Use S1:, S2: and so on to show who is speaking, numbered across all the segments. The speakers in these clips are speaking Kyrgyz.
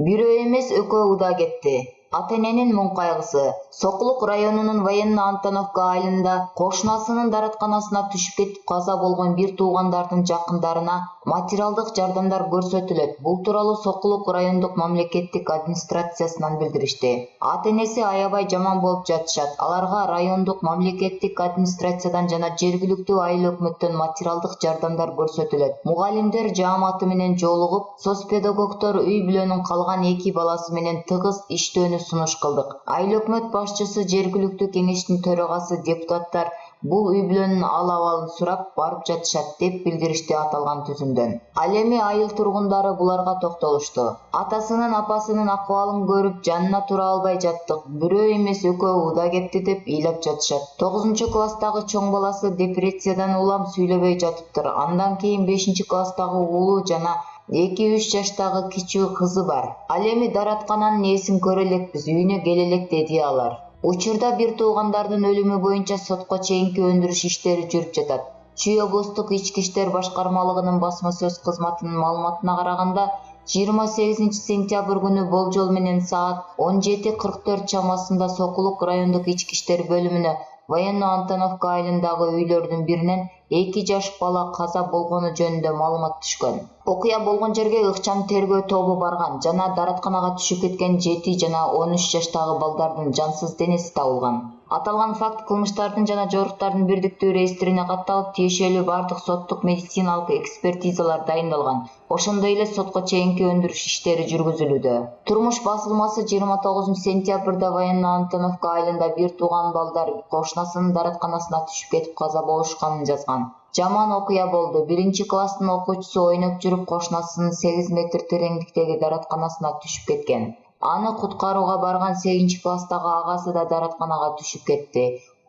S1: Бирөө эмес экөө уда кетти. Ата-эненин муң кайгысы. Сокулук районунун Военно-Антоновка айылында кошунасынын даратканасына түшүп кетип каза болгон бир туугандардын жакындарына материалдык жардамдар көрсөтүлөт. Бул тууралуу Сокулук райондук мамлекеттик администрациясынан билдиришти. Ата-энеси аябай жаман болуп жатышат. Аларга райондук мамлекеттик администрациядан жана жергиликтүү айыл өкмөттөн материалдык жардамдар көрсөтүлөт. Мугалимдер жааматы менен жолугуп, соцпедагогдор үй бүлөнүн калган 2 баласы менен тыгыз иштөөнү сунуш кылдык. Айыл өкмөт башчысы, жергиликтүү кеңештин төрагасы, депутаттар бул үй бүлөнүн ал-абалын сурап барып жатышат деп билдиришти аталган түзүмдөн. Ал эми айыл тургундары буларга токтолушту. Атасынын, апасынын акыбалын көрүп жанына тура албай жаттык. Бирөө эмес экөө уда кетти деп ыйлап жатышат. 9-класстагы чоң баласы депрессиядан улам сүйлөбөй жатыптыр. Андан кийин 5-класстагы уулу жана 2-3 жаштагы кичүү кызы бар. Ал эми дараткананын несин көрө элекпиз, үйүнө келе элек деди алар. Учурда бир туугандардын өлүмү боюнча сотко чейинки өндүрүш иштери жүрүп жатат. Чүй облустук ички иштер башкармалыгынын басма сөз кызматынын маалыматына караганда, 28 сентябрь күнү болжол менен саат 17:44 чамасында Сокулук райондук ички иштер бөлүмүнө Военно-Антоновка айылындагы үйлөрдүн биринен 2 жаш бала каза болгону жөнүндө маалымат түшкөн. Окуя болгон жерге ыкчам тергөө тобу барган жана даратканага түшүп кеткен 7 жана 13 жаштагы балдардын жансыз денеси табылган. Аталган факт кылмыштардын жана жоруктардын бирдиктүү реестрине катталып, тиешелүү бардык соттук медициналык экспертизалар дайындалган. Ошондой эле сотко чейинки өндүрүш иштери жүргүзүлүүдө. Турмуш басылмасы 29 сентябрда Военно-Антоновка айылында бир тууган балдар кошунасынын даратканасына түшүп кетип каза болушканын жазган. Жаман окуя болду. 1-класстын окуучусу ойноп жүрүп кошунасынын 8 метр тереңдиктеги даратканасына түшүп кеткен. Аны куткарууга барган 8-класстагы агасы да даратканага түшүп кетти.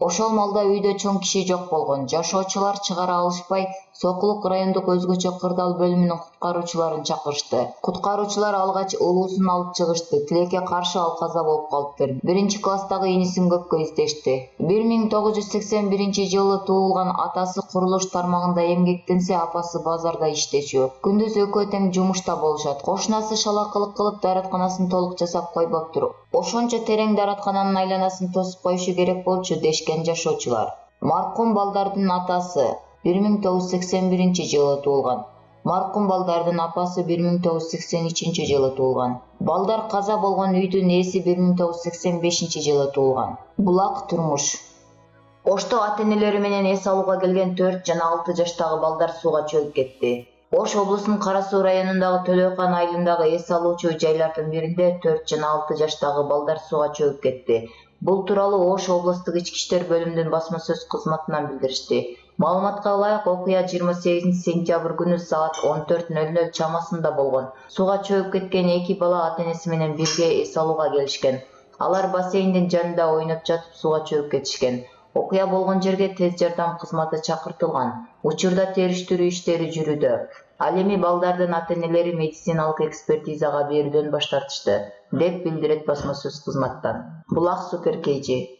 S1: Ошол малда үйдө чоң киши жок болгон. Жашоочулар чыгара алышпай, Сокулук райондук өзгөчө кырдаал бөлүмүнүн куткаруучуларын чакырышты. Куткаруучулар алгач улуусун алып чыгышты. Тилекке каршы ал каза болуп калыптыр. 1-класстагы инисин көпкө издешти. 1981-жылы туулган, атасы курулуш тармагында эмгектенсе, апасы базарда иштечү. Күндүз экөө тең жумушта болушат. Кошунасы шалакылык кылып даратканасын толук жасап койбоптур. Ошончо терең дараткананын айланасын тосуп коюшу керек болчу дешкен жашоочулар. Маркум балдардын атасы 1981-жылы туулган. Маркум балдардын апасы 1983-жылы туулган. Балдар каза болгон үйдүн ээси 1985-жылы туулган. Булак турмуш. Ошто ата-энелери менен эс алууга келген 4 жана 6 жаштагы балдар сууга чөгүп кетти. Ош облусунун Кара Суу районундагы Төлөкан айылындагы эс алуучу жайлардын биринде 4 жана 6 жаштагы балдар сууга чөгүп кетти. Бул тууралуу Ош облустук ички иштер бөлүмүнүн басма сөз кызматынан билдиришти. Маалыматка ылайык, окуя 28 сентябрь күнү саат 14:00 чамасында болгон. Сууга чөгүп кеткен 2 бала ата-энеси менен бирге эс алууга келишкен. Алар бассейндин жанында ойноп жатып сууга чөгүп кетишкен. Окуя болгон жерге тез жардам кызматы чакыртылган. Учурда териштирүү иштери жүрүүдө. Ал эми балдардын ата-энелери медициналык экспертизага берүүдөн баш тартышты, деп билдирет басма сөз кызматтан. Булак Супер KG.